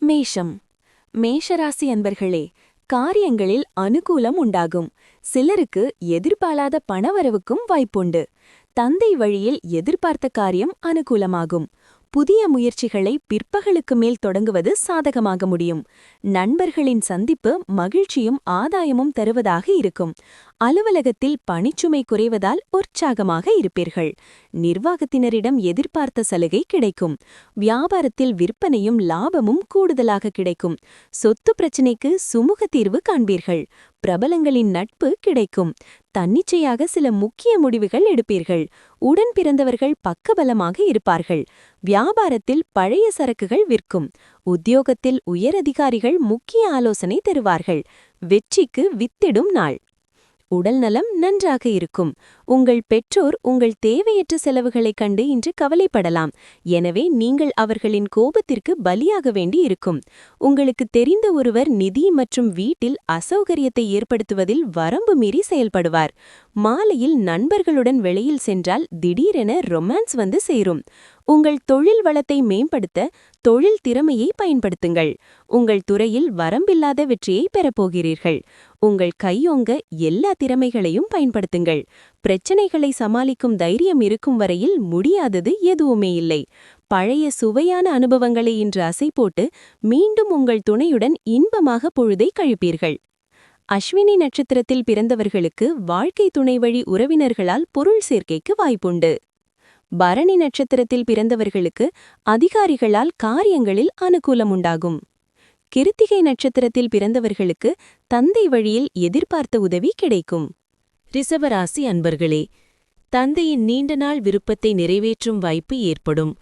மேஷம். மேஷராசி அன்பர்களே, காரியங்களில் அனுகூலம் உண்டாகும். சிலருக்கு எதிர்பாராத பணவரவுக்கும் வாய்ப்புண்டு. தந்தை வழியில் எதிர்பார்த்த காரியம் அனுகூலமாகும். புதிய முயற்சிகளை பிற்பகலுக்கு மேல் தொடங்குவது சாதகமாக முடியும். நண்பர்களின் சந்திப்பு மகிழ்ச்சியும் ஆதாயமும் தருவதாக இருக்கும். அலுவலகத்தில் பணிச்சுமை குறைவதால் உற்சாகமாக இருப்பீர்கள். நிர்வாகத்தினரிடம் எதிர்பார்த்த சலுகை கிடைக்கும். வியாபாரத்தில் விற்பனையும் லாபமும் கூடுதலாக கிடைக்கும். சொத்து பிரச்சினைக்கு சுமூக தீர்வு காண்பீர்கள். பிரபலங்களின் நட்பு கிடைக்கும். தன்னிச்சையாக சில முக்கிய முடிவுகள் எடுப்பீர்கள். உடன் பிறந்தவர்கள் பக்கபலமாக இருப்பார்கள். வியாபாரத்தில் பழைய சரக்குகள் விற்கும். உத்தியோகத்தில் உயரதிகாரிகள் முக்கிய ஆலோசனை தருவார்கள். வெற்றிக்கு வித்திடும் நாள். உடல்நலம் நன்றாக இருக்கும். உங்கள் பெற்றோர் உங்கள் தேவையற்ற செலவுகளைக் கண்டு இன்று கவலைப்படலாம். எனவே நீங்கள் அவர்களின் கோபத்திற்கு பலியாக வேண்டி இருக்கும். உங்களுக்கு தெரிந்த ஒருவர் நிதி மற்றும் வீட்டில் அசௌகரியத்தை ஏற்படுத்துவதில் வரம்பு மீறி செயல்படுவார். மாலையில் நண்பர்களுடன் வெளியில் சென்றால் திடீரென ரொமான்ஸ் வந்து சேரும். உங்கள் தொழில் வளத்தை மேம்படுத்த தொழில் திறமையை பயன்படுத்துங்கள். உங்கள் துறையில் வரம்பில்லாத வெற்றியை பெறப்போகிறீர்கள். உங்கள் கையோங்க எல்லா திறமைகளையும் பயன்படுத்துங்கள். பிரச்சனைகளை சமாளிக்கும் தைரியம் இருக்கும் வரையில் முடியாதது எதுவுமே இல்லை. பழைய சுவையான அனுபவங்களை இன்று அசை போட்டு மீண்டும் உங்கள் துணையுடன் இன்பமாக பொழுதை கழிப்பீர்கள். அஸ்வினி நட்சத்திரத்தில் பிறந்தவர்களுக்கு வாழ்க்கை துணை வழி உறவினர்களால் பொருள் சேர்க்கைக்கு வாய்ப்புண்டு. பரணி நட்சத்திரத்தில் பிறந்தவர்களுக்கு அதிகாரிகளால் காரியங்களில் அனுகூலம் உண்டாகும். கிருத்திகை நட்சத்திரத்தில் பிறந்தவர்களுக்கு தந்தை வழியில் எதிர்பார்த்த உதவி கிடைக்கும். ரிஷபராசி அன்பர்களே, தந்தையின் நீண்ட நாள் விருப்பத்தை நிறைவேற்றும் வாய்ப்பு ஏற்படும்.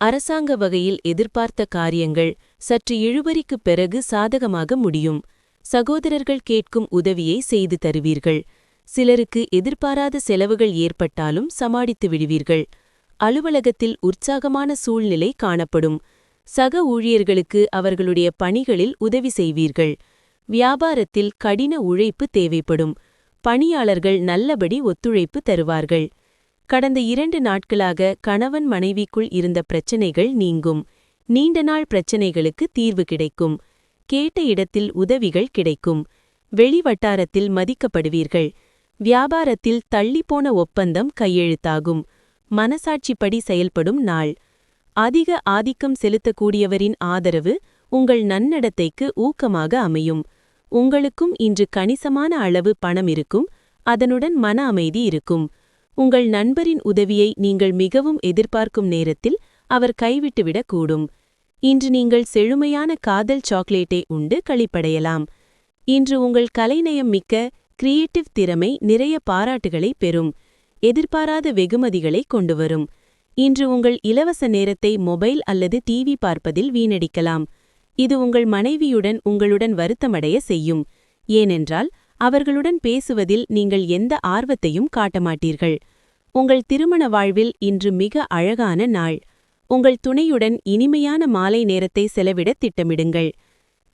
அரசாங்க வகையில் எதிர்பார்த்த காரியங்கள் சற்று இழுபறிக்குப் பிறகு சாதகமாக முடியும். சகோதரர்கள் கேட்கும் உதவியை செய்து தருவீர்கள். சிலருக்கு எதிர்பாராத செலவுகள் ஏற்பட்டாலும் சமாளித்து விடுவீர்கள். அலுவலகத்தில் உற்சாகமான சூழ்நிலை காணப்படும். சக ஊழியர்களுக்கு அவர்களுடைய பணிகளில் உதவி செய்வீர்கள். வியாபாரத்தில் கடின உழைப்பு தேவைப்படும். பணியாளர்கள் நல்லபடி ஒத்துழைப்பு தருவார்கள். கடந்த 2 நாட்களாக கணவன் மனைவிக்குள் இருந்த பிரச்சனைகள் நீங்கும். நீண்ட நாள் பிரச்சனைகளுக்கு தீர்வு கிடைக்கும். கேட்ட இடத்தில் உதவிகள் கிடைக்கும். வெளிவட்டாரத்தில் மதிக்கப்படுவீர்கள். வியாபாரத்தில் தள்ளிப்போன ஒப்பந்தம் கையெழுத்தாகும். மனசாட்சிப்படி செயல்படும் நாள். அதிக ஆதிக்கம் செலுத்தக்கூடியவரின் ஆதரவு உங்கள் நன்னடத்தைக்கு ஊக்கமாக அமையும். உங்களுக்கும் இன்று கணிசமான அளவு பணம் இருக்கும். அதனுடன் மன அமைதி இருக்கும். உங்கள் நண்பரின் உதவியை நீங்கள் மிகவும் எதிர்பார்க்கும் நேரத்தில் அவர் கைவிட்டுவிடக்கூடும். இன்று நீங்கள் செழுமையான காதல் சாக்லேட்டை உண்டு களிப்படையலாம். இன்று உங்கள் கலைநயம் மிக்க கிரியேட்டிவ் திறமை நிறைய பாராட்டுகளை பெறும். எதிர்பாராத வெகுமதிகளை கொண்டுவரும். இன்று உங்கள் இலவச நேரத்தை மொபைல் அல்லது டிவி பார்ப்பதில் வீணடிக்கலாம். இது உங்கள் மனைவியுடன் உங்களுடன் வருத்தமடைய செய்யும். ஏனென்றால் அவர்களுடன் பேசுவதில் நீங்கள் எந்த ஆர்வத்தையும் காட்டமாட்டீர்கள். உங்கள் திருமண வாழ்வில் இன்று மிக அழகான நாள். உங்கள் துணையுடன் இனிமையான மாலை நேரத்தை செலவிட திட்டமிடுங்கள்.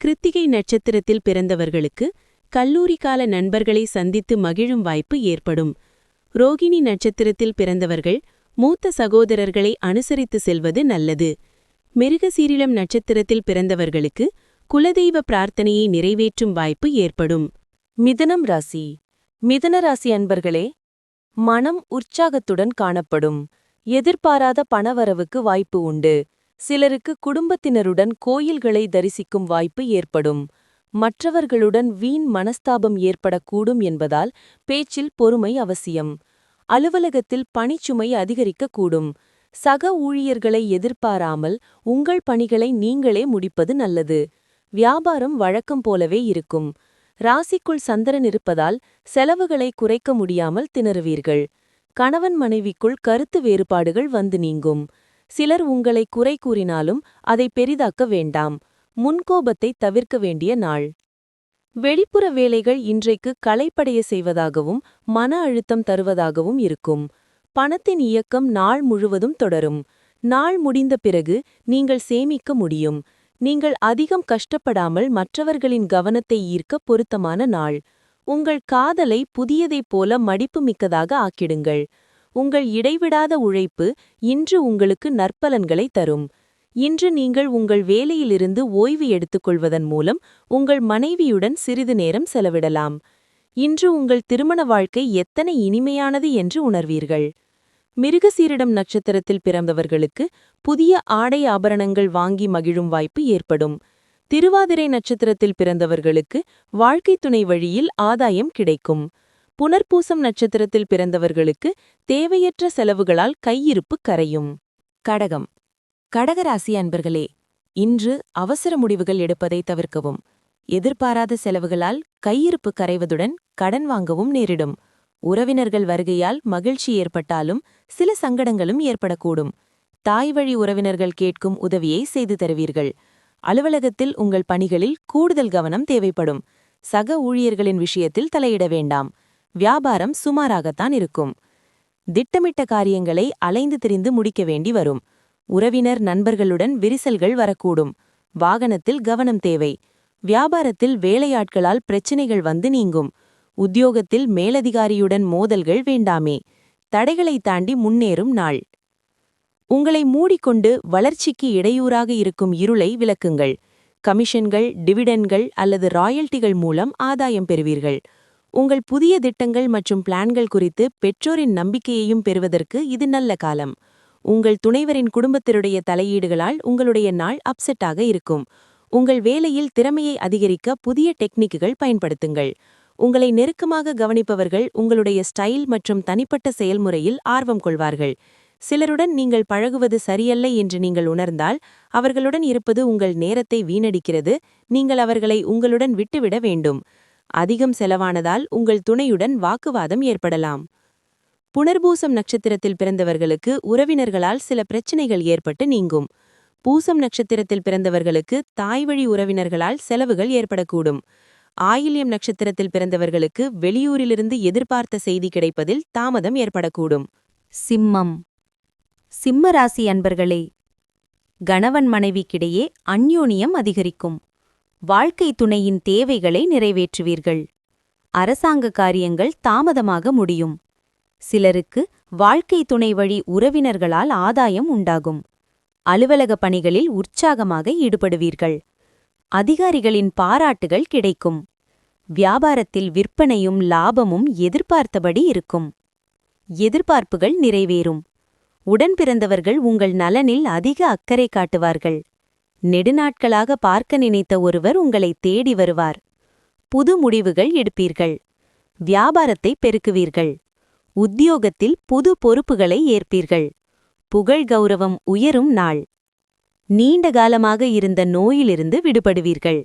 கிருத்திகை நட்சத்திரத்தில் பிறந்தவர்களுக்கு கல்லூரி கால நண்பர்களை சந்தித்து மகிழும் வாய்ப்பு ஏற்படும். ரோகிணி நட்சத்திரத்தில் பிறந்தவர்கள் மூத்த சகோதரர்களை அனுசரித்து செல்வது நல்லது. மிருகசீரிடம் நட்சத்திரத்தில் பிறந்தவர்களுக்கு குலதெய்வ பிரார்த்தனையை நிறைவேற்றும் வாய்ப்பு ஏற்படும். மிதுனம் ராசி. மிதுன ராசி அன்பர்களே, மனம் உற்சாகத்துடன் காணப்படும். எதிர்பாராத பணவரவுக்கு வாய்ப்பு உண்டு. சிலருக்கு குடும்பத்தினருடன் கோயில்களை தரிசிக்கும் வாய்ப்பு ஏற்படும். மற்றவர்களுடன் வீண் மனஸ்தாபம் ஏற்படக்கூடும் என்பதால் பேச்சில் பொறுமை அவசியம். அலுவலகத்தில் பணிச்சுமை அதிகரிக்கக்கூடும். சக ஊழியர்களை எதிர்பாராமல் உங்கள் பணிகளை நீங்களே முடிப்பது நல்லது. வியாபாரம் வழக்கம் போலவே இருக்கும். ராசிக்குள் சந்திரன் இருப்பதால் செலவுகளை குறைக்க முடியாமல் திணறுவீர்கள். கணவன் மனைவிக்குள் கருத்து வேறுபாடுகள் வந்து நீங்கும். சிலர் உங்களை குறை கூறினாலும் அதை பெரிதாக்க வேண்டாம். முன்கோபத்தை தவிர்க்க வேண்டிய நாள். வெளிப்புற வேலைகள் இன்றைக்கு களைப்படைய செய்வதாகவும் மன அழுத்தம் தருவதாகவும் இருக்கும். பணத்தின் இயக்கம் நாள் முழுவதும் தொடரும். நாள் முடிந்த பிறகு நீங்கள் சேமிக்க முடியும். நீங்கள் அதிகம் கஷ்டப்படாமல் மற்றவர்களின் கவனத்தை ஈர்க்க பொருத்தமான நாள். உங்கள் காதலை புதியதைப் போல மடிப்புமிக்கதாக ஆக்கிடுங்கள். உங்கள் இடைவிடாத உழைப்பு இன்று உங்களுக்கு நற்பலன்களை தரும். இன்று நீங்கள் உங்கள் வேலையிலிருந்து ஓய்வு எடுத்துக்கொள்வதன் மூலம் உங்கள் மனைவியுடன் சிறிது நேரம் செலவிடலாம். இன்று உங்கள் திருமண வாழ்க்கை எத்தனை இனிமையானது என்று உணர்வீர்கள். மிருகசீரிடம் நட்சத்திரத்தில் பிறந்தவர்களுக்கு புதிய ஆடை ஆபரணங்கள் வாங்கி மகிழும் வாய்ப்பு ஏற்படும். திருவாதிரை நட்சத்திரத்தில் பிறந்தவர்களுக்கு வாழ்க்கைத் துணை வழியில் ஆதாயம் கிடைக்கும். புனர்பூசம் நட்சத்திரத்தில் பிறந்தவர்களுக்கு தேவையற்ற செலவுகளால் கையிருப்பு கரையும். கடகம். கடகராசி அன்பர்களே, இன்று அவசர முடிவுகள் எடுப்பதை தவிர்க்கவும். எதிர்பாராத செலவுகளால் கையிருப்பு கரைவதுடன் கடன் வாங்கவும் நேரிடும். உறவினர்கள் வருகையால் மகிழ்ச்சி ஏற்பட்டாலும் சில சங்கடங்களும் ஏற்படக்கூடும். தாய்வழி உறவினர்கள் கேட்கும் உதவியை செய்து தருவீர்கள். அலுவலகத்தில் உங்கள் பணிகளில் கூடுதல் கவனம் தேவைப்படும். சக ஊழியர்களின் விஷயத்தில் தலையிட வேண்டாம். வியாபாரம் சுமாராகத்தான் இருக்கும். திட்டமிட்ட காரியங்களை அலைந்து திரிந்து முடிக்க வேண்டி வரும். உறவினர் நண்பர்களுடன் விரிசல்கள் வரக்கூடும். வாகனத்தில் கவனம் தேவை. வியாபாரத்தில் வேலையாட்களால் பிரச்சினைகள் வந்து நீங்கும். உத்தியோகத்தில் மேலதிகாரியுடன் மோதல்கள் வேண்டாமே. தடைகளை தாண்டி முன்னேறும் நாள். உங்களை மூடிக்கொண்டு வளர்ச்சிக்கு இடையூறாக இருக்கும் இருளை விலக்குங்கள். கமிஷன்கள், டிவிடெண்ட்கள் அல்லது ராயல்டிகள் மூலம் ஆதாயம் பெறுவீர்கள். உங்கள் புதிய திட்டங்கள் மற்றும் பிளான்கள் குறித்து பெற்றோரின் நம்பிக்கையையும் பெறுவதற்கு இது நல்ல காலம். உங்கள் துணைவரின் குடும்பத்தினுடைய தலையீடுகளால் உங்களுடைய நாள் அப்செட்டாக இருக்கும். உங்கள் வேலையில் திறமையை அதிகரிக்க புதிய டெக்னிக்குகள் பயன்படுத்துங்கள். உங்களை நெருக்கமாக கவனிப்பவர்கள் உங்களுடைய ஸ்டைல் மற்றும் தனிப்பட்ட செயல்முறையில் ஆர்வம் கொள்வார்கள். சிலருடன் நீங்கள் பழகுவது சரியல்ல என்று நீங்கள் உணர்ந்தால் அவர்களுடன் இருப்பது உங்கள் நேரத்தை வீணடிக்கிறது. நீங்கள் அவர்களை உங்களுடன் விட்டுவிட வேண்டும். அதிகம் செலவானதால் உங்கள் துணையுடன் வாக்குவாதம் ஏற்படலாம். புனர்பூசம் நட்சத்திரத்தில் பிறந்தவர்களுக்கு உறவினர்களால் சில பிரச்சினைகள் ஏற்பட்டு நீங்கும். பூசம் நட்சத்திரத்தில் பிறந்தவர்களுக்கு தாய்வழி உறவினர்களால் செலவுகள் ஏற்படக்கூடும். ஆயில்யம் நட்சத்திரத்தில் பிறந்தவர்களுக்கு வெளியூரிலிருந்து எதிர்பார்த்த செய்தி கிடைப்பதில் தாமதம் ஏற்படக்கூடும். சிம்மம். சிம்ம ராசி அன்பர்களே, கணவன் மனைவிக்கிடையே அந்யோன்யம் அதிகரிக்கும். வாழ்க்கை துணையின் தேவைகளை நிறைவேற்றுவீர்கள். அரசாங்க காரியங்கள் தாமதமாக முடியும். சிலருக்கு வாழ்க்கை துணை வழி உறவினர்களால் ஆதாயம் உண்டாகும். அலுவலக பணிகளில் உற்சாகமாக ஈடுபடுவீர்கள். அதிகாரிகளின் பாராட்டுகள் கிடைக்கும். வியாபாரத்தில் விற்பனையும் லாபமும் எதிர்பார்த்தபடி இருக்கும். எதிர்பார்ப்புகள் நிறைவேறும். உடன் பிறந்தவர்கள் உங்கள் நலனில் அதிக அக்கறை காட்டுவார்கள். நெடுநாட்களாக பார்க்க நினைத்த ஒருவர் உங்களை தேடி வருவார். புது முடிவுகள் எடுப்பீர்கள். வியாபாரத்தை பெருக்குவீர்கள். உத்தியோகத்தில் புது பொறுப்புகளை ஏற்பீர்கள். புகழ் கௌரவம் உயரும் நாள். நீண்ட காலமாக இருந்த நோயிலிருந்து விடுபடுவீர்கள்.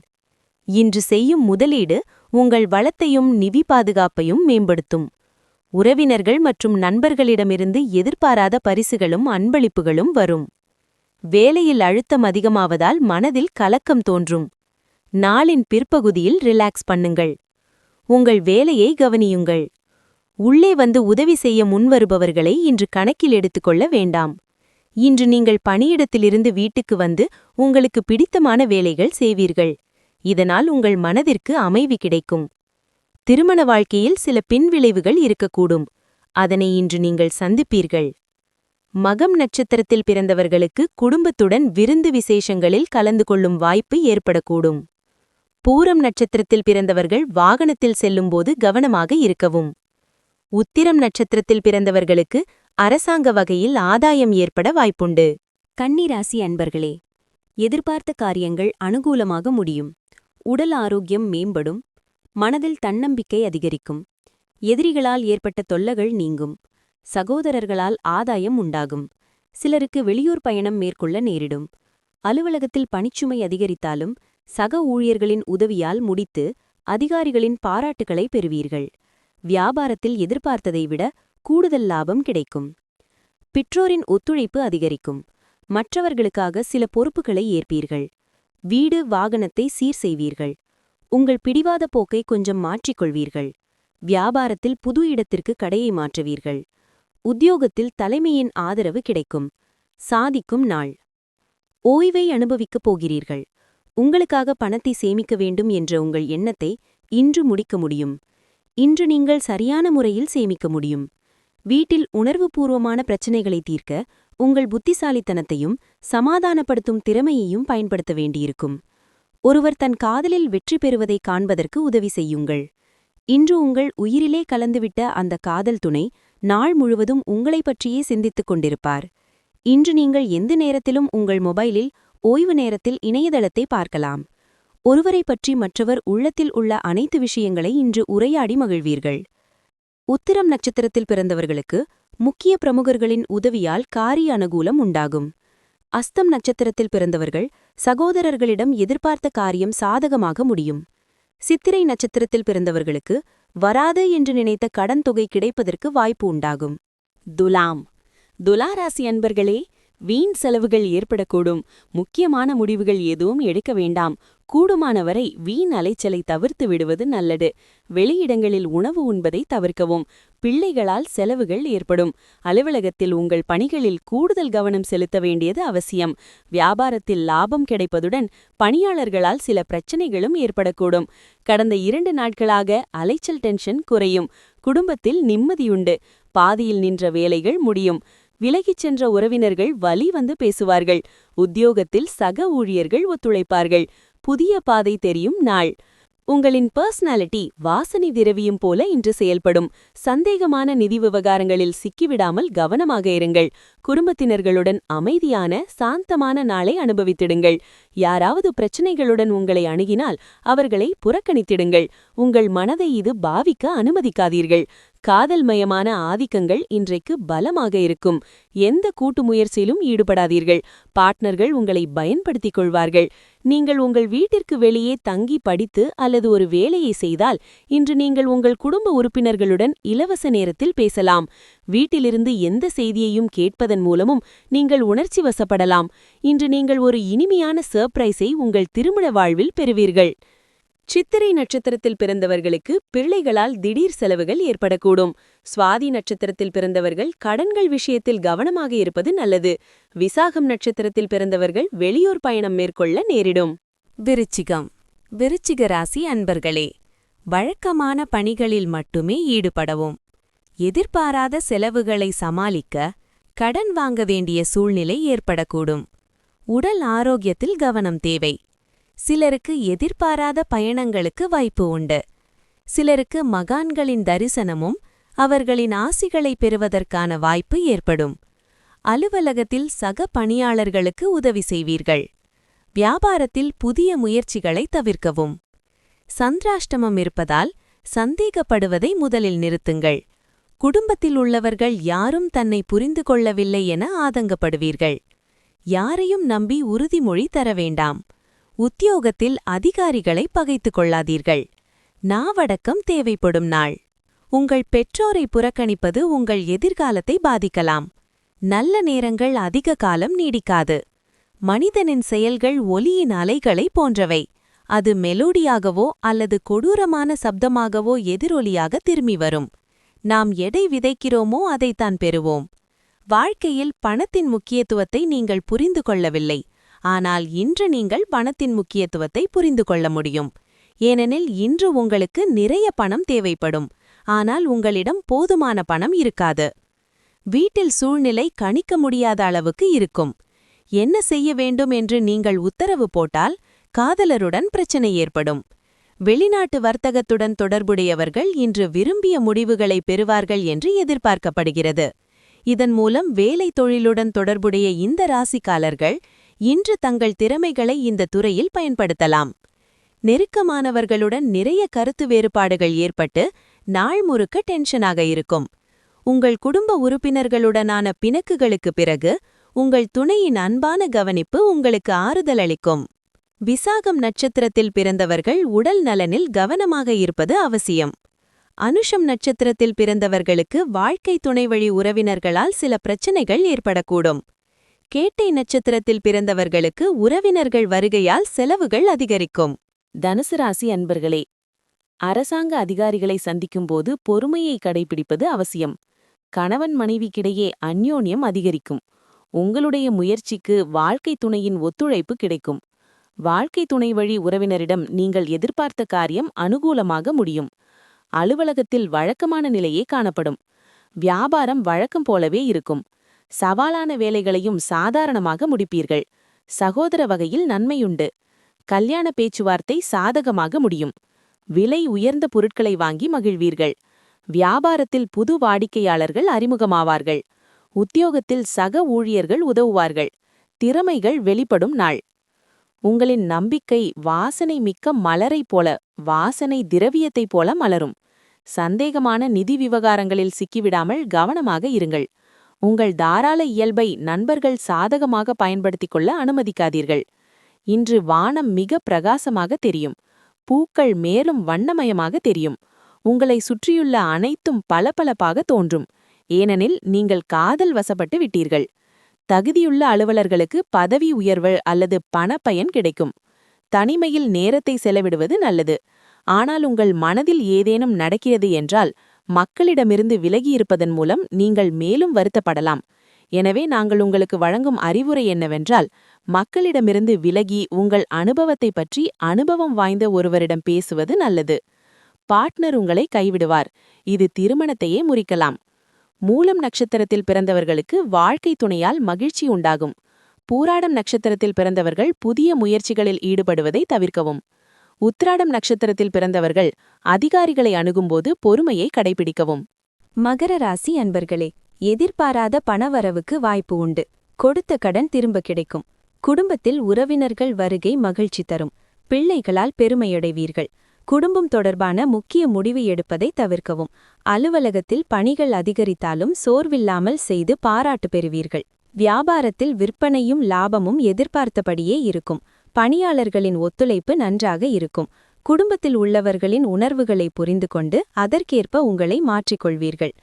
இன்று செய்யும் முதலீடு உங்கள் வளத்தையும் நிதி பாதுகாப்பையும் மேம்படுத்தும். உறவினர்கள் மற்றும் நண்பர்களிடமிருந்து எதிர்பாராத பரிசுகளும் அன்பளிப்புகளும் வரும். வேலையில் அழுத்தம் அதிகமாவதால் மனதில் கலக்கம் தோன்றும். நாளின் பிற்பகுதியில் ரிலாக்ஸ் பண்ணுங்கள். உங்கள் வேலையை கவனியுங்கள். உள்ளே வந்து உதவி செய்ய முன்வருபவர்களை இன்று கணக்கில் எடுத்துக்கொள்ள வேண்டாம். இன்று நீங்கள் பணியிடத்திலிருந்து வீட்டுக்கு வந்து உங்களுக்கு பிடித்தமான வேலைகள் செய்வீர்கள். இதனால் உங்கள் மனதிற்கு அமைதி கிடைக்கும். திருமண வாழ்க்கையில் சில பின்விளைவுகள் இருக்கக்கூடும். அதனை இன்று நீங்கள் சந்திப்பீர்கள். மகம் நட்சத்திரத்தில் பிறந்தவர்களுக்கு குடும்பத்துடன் விருந்து விசேஷங்களில் கலந்து கொள்ளும் வாய்ப்பு ஏற்படக்கூடும். பூரம் நட்சத்திரத்தில் பிறந்தவர்கள் வாகனத்தில் செல்லும்போது கவனமாக இருக்கவும். உத்திரம் நட்சத்திரத்தில் பிறந்தவர்களுக்கு அரசாங்க வகையில் ஆதாயம் ஏற்பட வாய்ப்புண்டு. கன்னிராசி அன்பர்களே, எதிர்பார்த்த காரியங்கள் அனுகூலமாக முடியும். உடல் ஆரோக்கியம் மேம்படும். மனதில் தன்னம்பிக்கை அதிகரிக்கும். எதிரிகளால் ஏற்பட்ட தொல்லைகள் நீங்கும். சகோதரர்களால் ஆதாயம் உண்டாகும். சிலருக்கு வெளியூர் பயணம் மேற்கொள்ள நேரிடும். அலுவலகத்தில் பணிச்சுமை அதிகரித்தாலும் சக ஊழியர்களின் உதவியால் முடித்து அதிகாரிகளின் பாராட்டுகளை பெறுவீர்கள். வியாபாரத்தில் எதிர்பார்த்ததை விட கூடுதல் லாபம் கிடைக்கும். பெற்றோரின் ஒத்துழைப்பு அதிகரிக்கும். மற்றவர்களுக்காக சில பொறுப்புகளை ஏற்பீர்கள். வீடு வாகனத்தை சீர் செய்வீர்கள். உங்கள் பிடிவாத போக்கை கொஞ்சம் மாற்றிக்கொள்வீர்கள். வியாபாரத்தில் புது இடத்திற்கு கடையை மாற்றுவீர்கள். உத்தியோகத்தில் தலைமையின் ஆதரவு கிடைக்கும். சாதிக்கும் நாள். ஓய்வை அனுபவிக்கப் போகிறீர்கள். உங்களுக்காக பணத்தை சேமிக்க வேண்டும் என்ற உங்கள் எண்ணத்தை இன்று முடிக்க முடியும். இன்று நீங்கள் சரியான முறையில் சேமிக்க முடியும். வீட்டில் உணர்வுபூர்வமான பிரச்சினைகளை தீர்க்க உங்கள் புத்திசாலித்தனத்தையும் சமாதானப்படுத்தும் திறமையையும் பயன்படுத்த வேண்டியிருக்கும். ஒருவர் தன் காதலில் வெற்றி பெறுவதை காண்பதற்கு உதவி செய்யுங்கள். இன்று உங்கள் உயிரிலே கலந்துவிட்ட அந்த காதல் துணை நாள் முழுவதும் உங்களைப் பற்றியே சிந்தித்துக் கொண்டிருப்பார். இன்று நீங்கள் எந்த நேரத்திலும் உங்கள் மொபைலில் ஓய்வு நேரத்தில் இணையதளத்தை பார்க்கலாம். ஒருவரை பற்றி மற்றவர் உள்ளத்தில் உள்ள அனைத்து விஷயங்களை இன்று உரையாடி மகிழ்வீர்கள். உத்திரம் நட்சத்திரத்தில் பிறந்தவர்களுக்கு முக்கிய பிரமுகர்களின் உதவியால் காரிய அனுகூலம் உண்டாகும். அஸ்தம் நட்சத்திரத்தில் பிறந்தவர்கள் சகோதரர்களிடம் எதிர்பார்த்த காரியம் சாதகமாக முடியும். சித்திரை நட்சத்திரத்தில் பிறந்தவர்களுக்கு வராது என்று நினைத்த கடன் தொகை கிடைப்பதற்கு வாய்ப்பு உண்டாகும். துலாம் துலாராசி அன்பர்களே, வீண் செலவுகள் ஏற்படக்கூடும். முக்கியமான முடிவுகள் எதுவும் எடுக்க வேண்டாம். கூடுமானவரை வீண் அலைச்சலை தவிர்த்து விடுவது நல்லது. வெளியிடங்களில் உணவு உண்பதை தவிர்க்கவும். பிள்ளைகளால் செலவுகள் ஏற்படும். அலுவலகத்தில் உங்கள் பணிகளில் கூடுதல் கவனம் செலுத்த வேண்டியது அவசியம். வியாபாரத்தில் லாபம் கிடைப்பதுடன் பணியாளர்களால் சில பிரச்சனைகளும் ஏற்படக்கூடும். கடந்த 2 நாட்களாக அலைச்சல் டென்ஷன் குறையும். குடும்பத்தில் நிம்மதியுண்டு. பாதியில் நின்ற வேலைகள் முடியும். விலகிச் சென்ற உறவினர்கள் வலி வந்து பேசுவார்கள். உத்தியோகத்தில் சக ஊழியர்கள் ஒத்துழைப்பார்கள். புதிய பாதை தெரியும் நாள். உங்களின் பர்சனாலிட்டி வாசனை திரவியம் போல இன்று செயல்படும். சந்தேகமான நிதி விவகாரங்களில் சிக்கிவிடாமல் கவனமாக இருங்கள். குடும்பத்தினர்களுடன் அமைதியான சாந்தமான நாளை அனுபவித்திடுங்கள். யாராவது பிரச்சனைகளுடன் உங்களை அணுகினால் அவர்களை புறக்கணித்திடுங்கள். உங்கள் மனதை இது பாவிக்க அனுமதிக்காதீர்கள். காதல்மயமான ஆதிக்கங்கள் இன்றைக்கு பலமாக இருக்கும். எந்த கூட்டு முயற்சியிலும் ஈடுபடாதீர்கள். பார்ட்னர்கள் உங்களை பயன்படுத்திக் கொள்வார்கள். நீங்கள் உங்கள் வீட்டிற்கு வெளியே தங்கி படித்து அல்லது ஒரு வேலையை செய்தால் இன்று நீங்கள் உங்கள் குடும்ப உறுப்பினர்களுடன் இலவச நேரத்தில் பேசலாம். வீட்டிலிருந்து எந்த செய்தியையும் கேட்பதன் மூலமும் நீங்கள் உணர்ச்சி வசப்படலாம். இன்று நீங்கள் ஒரு இனிமையான சர்ப்ரைஸை உங்கள் திருமண வாழ்வில் பெறுவீர்கள். சித்திரை நட்சத்திரத்தில் பிறந்தவர்களுக்கு பிள்ளைகளால் திடீர் செலவுகள் ஏற்படக்கூடும். சுவாதி நட்சத்திரத்தில் பிறந்தவர்கள் கடன்கள் விஷயத்தில் கவனமாக இருப்பது நல்லது. விசாகம் நட்சத்திரத்தில் பிறந்தவர்கள் வெளியூர் பயணம் மேற்கொள்ள நேரிடும். விருச்சிகம் விருச்சிக ராசி அன்பர்களே, வழக்கமான பணிகளில் மட்டுமே ஈடுபடவும். எதிர்பாராத செலவுகளை சமாளிக்க கடன் வாங்க வேண்டிய சூழ்நிலை ஏற்படக்கூடும். உடல் ஆரோக்கியத்தில் கவனம் தேவை. சிலருக்கு எதிர்பாராத பயணங்களுக்கு வாய்ப்பு உண்டு. சிலருக்கு மகான்களின் தரிசனமும் அவர்களின் ஆசிகளை பெறுவதற்கான வாய்ப்பு ஏற்படும். அலுவலகத்தில் சக பணியாளர்களுக்கு உதவி செய்வீர்கள். வியாபாரத்தில் புதிய முயற்சிகளை தவிர்க்கவும். சந்திராஷ்டமம் இருப்பதால் சந்தேகப்படுவதை முதலில் நிறுத்துங்கள். குடும்பத்தில் உள்ளவர்கள் யாரும் தன்னை புரிந்து கொள்ளவில்லை என ஆதங்கப்படுவீர்கள். யாரையும் நம்பி உறுதிமொழி தர வேண்டாம். உத்தியோகத்தில் அதிகாரிகளை பகைத்துக் கொள்ளாதீர்கள். நாவடக்கம் தேவைப்படும் நாள். உங்கள் பெற்றோரை புறக்கணிப்பது உங்கள் எதிர்காலத்தை பாதிக்கலாம். நல்ல நேரங்கள் அதிக காலம் நீடிக்காது. மனிதனின் செயல்கள் ஒலியின் அலைகளை போன்றவை. அது மெலோடியாகவோ அல்லது கொடூரமான சப்தமாகவோ எதிரொலியாக திரும்பி வரும். நாம் எதை விதைக்கிறோமோ அதைத்தான் பெறுவோம். வாழ்க்கையில் பணத்தின் முக்கியத்துவத்தை நீங்கள் புரிந்து கொள்ளவில்லை. ஆனால் இன்று நீங்கள் பணத்தின் முக்கியத்துவத்தை புரிந்து கொள்ள முடியும். ஏனெனில் இன்று உங்களுக்கு நிறைய பணம் தேவைப்படும். ஆனால் உங்களிடம் போதுமான பணம் இருக்காது. வீட்டில் சூழ்நிலை கணிக்க முடியாத அளவுக்கு இருக்கும். என்ன செய்ய வேண்டும் என்று நீங்கள் உத்தரவு போட்டால் காதலருடன் பிரச்சனை ஏற்படும். வெளிநாட்டு வர்த்தகத்துடன் தொடர்புடையவர்கள் இன்று விரும்பிய முடிவுகளை பெறுவார்கள் என்று எதிர்பார்க்கப்படுகிறது. இதன் மூலம் வேலை தொழிலுடன் தொடர்புடைய இந்த ராசிக்காரர்கள் இன்று தங்கள் திறமைகளை இந்த துறையில் பயன்படுத்தலாம். நெருக்கமானவர்களுடன் நிறைய கருத்து வேறுபாடுகள் ஏற்பட்டு நாள் முழுக்க டென்ஷனாக இருக்கும். உங்கள் குடும்ப உறுப்பினர்களுடனான பிணக்குகளுக்கு பிறகு உங்கள் துணையின் அன்பான கவனிப்பு உங்களுக்கு ஆறுதல் அளிக்கும். விசாகம் நட்சத்திரத்தில் பிறந்தவர்கள் உடல் நலனில் கவனமாக இருப்பது அவசியம். அனுஷம் நட்சத்திரத்தில் பிறந்தவர்களுக்கு வாழ்க்கை துணைவழி உறவினர்களால் சில பிரச்சனைகள் ஏற்படக்கூடும். கேட்டை நட்சத்திரத்தில் பிறந்தவர்களுக்கு உறவினர்கள் வருகையால் செலவுகள் அதிகரிக்கும். தனுசு ராசி அன்பர்களே, அரசாங்க அதிகாரிகளை சந்திக்கும்போது பொறுமையை கடைபிடிப்பது அவசியம். கணவன் மனைவிக்கிடையே அந்யோன்யம் அதிகரிக்கும். உங்களுடைய முயற்சிக்கு வாழ்க்கை துணையின் ஒத்துழைப்பு கிடைக்கும். வாழ்க்கை துணை வழி உறவினரிடம் நீங்கள் எதிர்பார்த்த காரியம் அனுகூலமாக முடியும். அலுவலகத்தில் வழக்கமான நிலையே காணப்படும். வியாபாரம் வழக்கம் போலவே இருக்கும். சவாலான வேலைகளையும் சாதாரணமாக முடிப்பீர்கள். சகோதர வகையில் நன்மையுண்டு. கல்யாண பேச்சுவார்த்தை சாதகமாக முடியும். விலை உயர்ந்த பொருட்களை வாங்கி மகிழ்வீர்கள். வியாபாரத்தில் புது வாடிக்கையாளர்கள் அறிமுகமாவார்கள். உத்தியோகத்தில் சக ஊழியர்கள் உதவுவார்கள். திறமைகள் வெளிப்படும் நாள். உங்களின் நம்பிக்கை வாசனை மிக்க மலரைப் போல, வாசனை திரவியத்தைப் போல மலரும். சந்தேகமான நிதி விவகாரங்களில் சிக்கிவிடாமல் கவனமாக இருங்கள். உங்கள் தாராள இயல்பை நண்பர்கள் சாதகமாக பயன்படுத்திக் கொள்ள அனுமதிக்காதீர்கள். இன்று வானம் மிக பிரகாசமாக தெரியும். பூக்கள் மேலும் வண்ணமயமாக தெரியும். உங்களை சுற்றியுள்ள அனைத்தும் பளபளப்பாக தோன்றும். ஏனெனில் நீங்கள் காதல் வசப்பட்டு விட்டீர்கள். தகுதியுள்ள அலுவலர்களுக்கு பதவி உயர்வு அல்லது பணப்பயன் கிடைக்கும். தனிமையில் நேரத்தை செலவிடுவது நல்லது. ஆனால் உங்கள் மனதில் ஏதேனும் நடக்கிறது என்றால் மக்களிடமிருந்து விலகியிருப்பதன் மூலம் நீங்கள் மேலும் வருத்தப்படலாம். எனவே நாங்கள் உங்களுக்கு வழங்கும் அறிவுரை என்னவென்றால், மக்களிடமிருந்து விலகி உங்கள் அனுபவத்தை பற்றி அனுபவம் வாய்ந்த ஒருவரிடம் பேசுவது நல்லது. பார்ட்னர் உங்களை கைவிடுவார். இது திருமணத்தையே முறிக்கலாம். மூலம் நட்சத்திரத்தில் பிறந்தவர்களுக்கு வாழ்க்கை துணையால் மகிழ்ச்சி உண்டாகும். பூராடம் நட்சத்திரத்தில் பிறந்தவர்கள் புதிய முயற்சிகளில் ஈடுபடுவதை தவிர்க்கவும். உத்திராடம் நட்சத்திரத்தில் பிறந்தவர்கள் அதிகாரிகளை அணுகும்போது பொறுமையை கடைபிடிக்கவும். மகர ராசி அன்பர்களே, எதிர்பாராத பணவரவுக்கு வாய்ப்பு உண்டு. கொடுத்த கடன் திரும்ப கிடைக்கும். குடும்பத்தில் உறவினர்கள் வருகை மகிழ்ச்சி தரும். பிள்ளைகளால் பெருமையடைவீர்கள். குடும்பம் தொடர்பான முக்கிய முடிவு எடுப்பதை தவிர்க்கவும். அலுவலகத்தில் பணிகள் அதிகரித்தாலும் சோர்வில்லாமல் செய்து பாராட்டு பெறுவீர்கள். வியாபாரத்தில் விற்பனையும் லாபமும் எதிர்பார்த்தபடியே இருக்கும். பணியாளர்களின் ஒத்துழைப்பு நன்றாக இருக்கும். குடும்பத்தில் உள்ளவர்களின் உணர்வுகளை புரிந்து கொண்டு அதற்கேற்ப உங்களை மாற்றிக்கொள்வீர்கள்.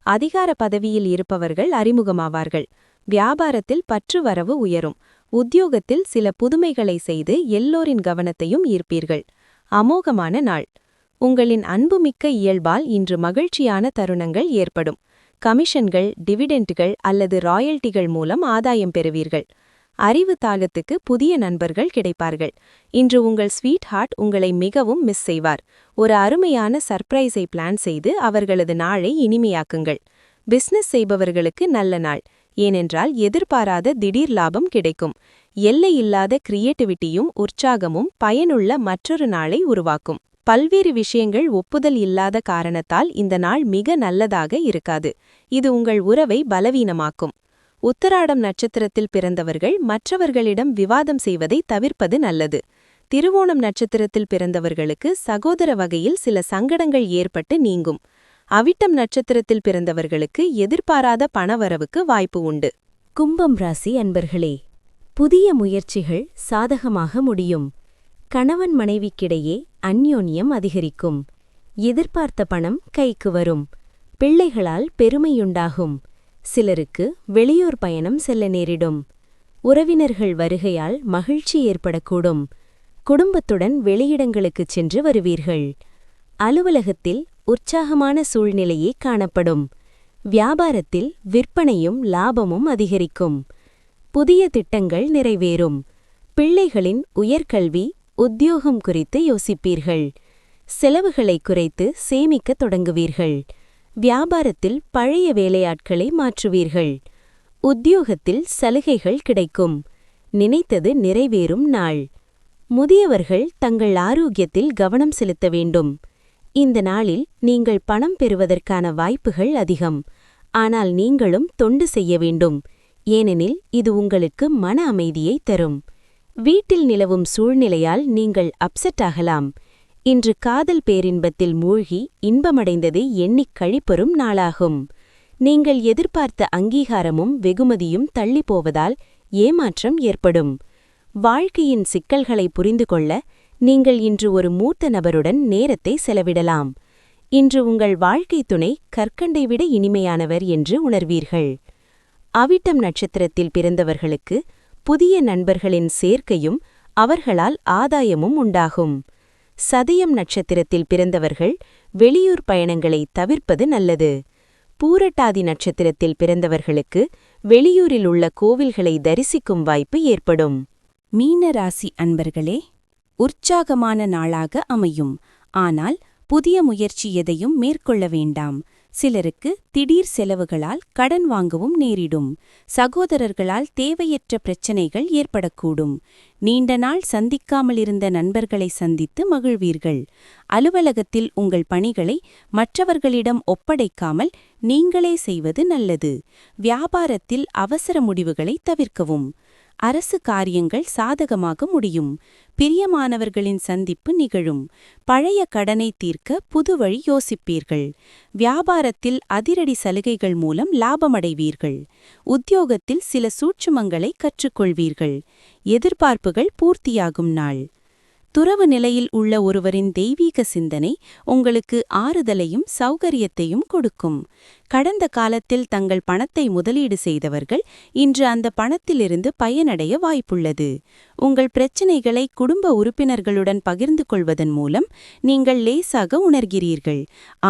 அதிகார பதவியில் இருப்பவர்கள் அறிமுகமாவார்கள். வியாபாரத்தில் பற்று வரவு உயரும். உத்தியோகத்தில் சில புதுமைகளை செய்து எல்லோரின் கவனத்தையும் ஈர்ப்பீர்கள். அமோகமான நாள். உங்களின் அன்புமிக்க இயல்பால் இன்று மகிழ்ச்சியான தருணங்கள் ஏற்படும். கமிஷன்கள், டிவிடெண்டுகள் அல்லது ராயல்டிகள் மூலம் ஆதாயம் பெறுவீர்கள். அறிவு தாகத்துக்கு புதிய நண்பர்கள் கிடைப்பார்கள். இன்று உங்கள் ஸ்வீட் ஹார்ட் உங்களை மிகவும் மிஸ் செய்வார். ஒரு அருமையான சர்ப்ரைஸை பிளான் செய்து அவர்களது நாளை இனிமையாக்குங்கள். பிசினஸ் செய்பவர்களுக்கு நல்ல நாள். ஏனென்றால் எதிர்பாராத திடீர் லாபம் கிடைக்கும். எல்லையில்லாத கிரியேட்டிவிட்டியும் உற்சாகமும் பயனுள்ள மற்றொரு நாளை உருவாக்கும். பல்வேறு விஷயங்கள் ஒப்புதல் இல்லாத காரணத்தால் இந்த நாள் மிக நல்லதாக இருக்காது. இது உங்கள் உறவை பலவீனமாக்கும். உத்தராடம் நட்சத்திரத்தில் பிறந்தவர்கள் மற்றவர்களிடம் விவாதம் செய்வதை தவிர்ப்பது நல்லது. திருவோணம் நட்சத்திரத்தில் பிறந்தவர்களுக்கு சகோதர வகையில் சில சங்கடங்கள் ஏற்பட்டு நீங்கும். அவிட்டம் நட்சத்திரத்தில் பிறந்தவர்களுக்கு எதிர்பாராத பணவரவுக்கு வாய்ப்பு உண்டு. கும்பம் ராசி அன்பர்களே, புதிய முயற்சிகள் சாதகமாக முடியும். கணவன் மனைவிக்கிடையே அந்யோன்யம் அதிகரிக்கும். எதிர்பார்த்த பணம் கைக்கு வரும். பிள்ளைகளால் பெருமையுண்டாகும். சிலருக்கு வெளியூர் பயணம் செல்ல நேரிடும். உறவினர்கள் வருகையால் மகிழ்ச்சி ஏற்படக்கூடும். குடும்பத்துடன் வெளியிடங்களுக்குச் சென்று வருவீர்கள். அலுவலகத்தில் உற்சாகமான சூழ்நிலையே காணப்படும். வியாபாரத்தில் விற்பனையும் லாபமும் அதிகரிக்கும். புதிய திட்டங்கள் நிறைவேறும். பிள்ளைகளின் உயர்கல்வி, உத்தியோகம் குறித்து யோசிப்பீர்கள். செலவுகளை குறைத்து சேமிக்கத் தொடங்குவீர்கள். வியாபாரத்தில் பழைய வேலையாட்களை மாற்றுவீர்கள். உத்தியோகத்தில் சலுகைகள் கிடைக்கும். நினைத்தது நிறைவேறும் நாள். முதியவர்கள் தங்கள் ஆரோக்கியத்தில் கவனம் செலுத்த வேண்டும். இந்த நாளில் நீங்கள் பணம் பெறுவதற்கான வாய்ப்புகள் அதிகம். ஆனால் நீங்களும் தொண்டு செய்ய வேண்டும். ஏனெனில் இது உங்களுக்கு மன அமைதியை தரும். வீட்டில் நிலவும் சூழ்நிலையால் நீங்கள் அப்செட் ஆகலாம். இன்று காதல் பேரின்பத்தில் மூழ்கி இன்பமடைந்ததை எண்ணிக் கழிப்பெறும் நாளாகும். நீங்கள் எதிர்பார்த்த அங்கீகாரமும் வெகுமதியும் தள்ளிப்போவதால் ஏமாற்றம் ஏற்படும். வாழ்க்கையின் சிக்கல்களை புரிந்து கொள்ள நீங்கள் இன்று ஒரு மூத்த நபருடன் நேரத்தை செலவிடலாம். இன்று உங்கள் வாழ்க்கை துணை கற்கண்டை விட இனிமையானவர் என்று உணர்வீர்கள். அவிட்டம் நட்சத்திரத்தில் பிறந்தவர்களுக்கு புதிய நண்பர்களின் சேர்க்கையும் அவர்களால் ஆதாயமும் உண்டாகும். சதயம் நட்சத்திரத்தில் பிறந்தவர்கள் வெளியூர் பயணங்களை தவிர்ப்பது நல்லது. பூரட்டாதி நட்சத்திரத்தில் பிறந்தவர்களுக்கு வெளியூரில் உள்ள கோவில்களை தரிசிக்கும் வாய்ப்பு ஏற்படும். மீன ராசி அன்பர்களே, உற்சாகமான நாளாக அமையும். ஆனால் புதிய முயற்சி எதையும் மேற்கொள்ள வேண்டாம். சிலருக்கு திடீர் செலவுகளால் கடன் வாங்கவும் நேரிடும். சகோதரர்களால் தேவையற்ற பிரச்சனைகள் ஏற்படக்கூடும். நீண்ட நாள் சந்திக்காமல் இருந்த நண்பர்களை சந்தித்து மகிழ்வீர்கள். அலுவலகத்தில் உங்கள் பணிகளை மற்றவர்களிடம் ஒப்படைக்காமல் நீங்களே செய்வது நல்லது. வியாபாரத்தில் அவசர முடிவுகளை தவிர்க்கவும். அரசு காரியங்கள் சாதகமாக முடியும். பிரியமானவர்களின் சந்திப்பு நிகழும். பழைய கடனை தீர்க்க புது வழி யோசிப்பீர்கள். வியாபாரத்தில் அதிரடி சலுகைகள் மூலம் லாபமடைவீர்கள். உத்தியோகத்தில் சில சூட்சுமங்களை கற்றுக்கொள்வீர்கள். எதிர்பார்ப்புகள் பூர்த்தியாகும் நாள். துறவு நிலையில் உள்ள ஒருவரின் தெய்வீக சிந்தனை உங்களுக்கு ஆறுதலையும் சௌகரியத்தையும் கொடுக்கும். கடந்த காலத்தில் தங்கள் பணத்தை முதலீடு செய்தவர்கள் இன்று அந்த பணத்திலிருந்து பயனடைய வாய்ப்புள்ளது. உங்கள் பிரச்சினைகளை குடும்ப உறுப்பினர்களுடன் பகிர்ந்து கொள்வதன் மூலம் நீங்கள் லேசாக உணர்கிறீர்கள்.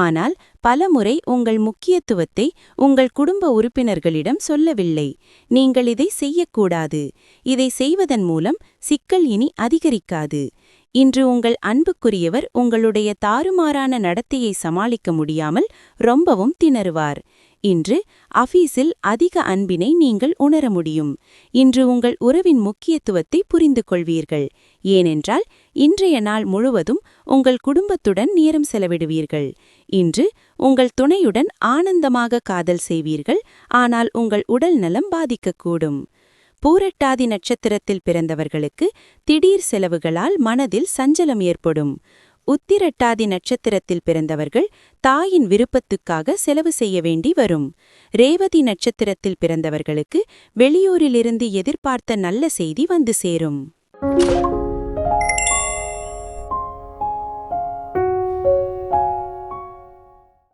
ஆனால் பலமுறை உங்கள் முக்கியத்துவத்தை உங்கள் குடும்ப உறுப்பினர்களிடம் சொல்லவில்லை. நீங்கள் இதை செய்யக்கூடாது. இதை செய்வதன் மூலம் சிக்கல் இனி அதிகரிக்காது. இன்று உங்கள் அன்புக்குரியவர் உங்களுடைய தாறுமாறான நடத்தையை சமாளிக்க முடியாமல் ரொம்பவும் திணறுவார். இன்று ஆபீஸில் அதிக அன்பினை நீங்கள் உணர முடியும். இன்று உங்கள் உறவின் முக்கியத்துவத்தை புரிந்து கொள்வீர்கள். ஏனென்றால் இன்றைய நாள் முழுவதும் உங்கள் குடும்பத்துடன் நேரம் செலவிடுவீர்கள். இன்று உங்கள் துணையுடன் ஆனந்தமாக காதல் செய்வீர்கள். ஆனால் உங்கள் உடல் நலம் பாதிக்கக்கூடும். பூரட்டாதி நட்சத்திரத்தில் பிறந்தவர்களுக்கு திடீர் செலவுகளால் மனதில் சஞ்சலம் ஏற்படும். உத்திரட்டாதி நட்சத்திரத்தில் பிறந்தவர்கள் தாயின் விருப்பத்துக்காக செலவு செய்ய வேண்டி வரும். ரேவதி நட்சத்திரத்தில் பிறந்தவர்களுக்கு வெளியூரிலிருந்து எதிர்பார்த்த நல்ல செய்தி வந்து சேரும்.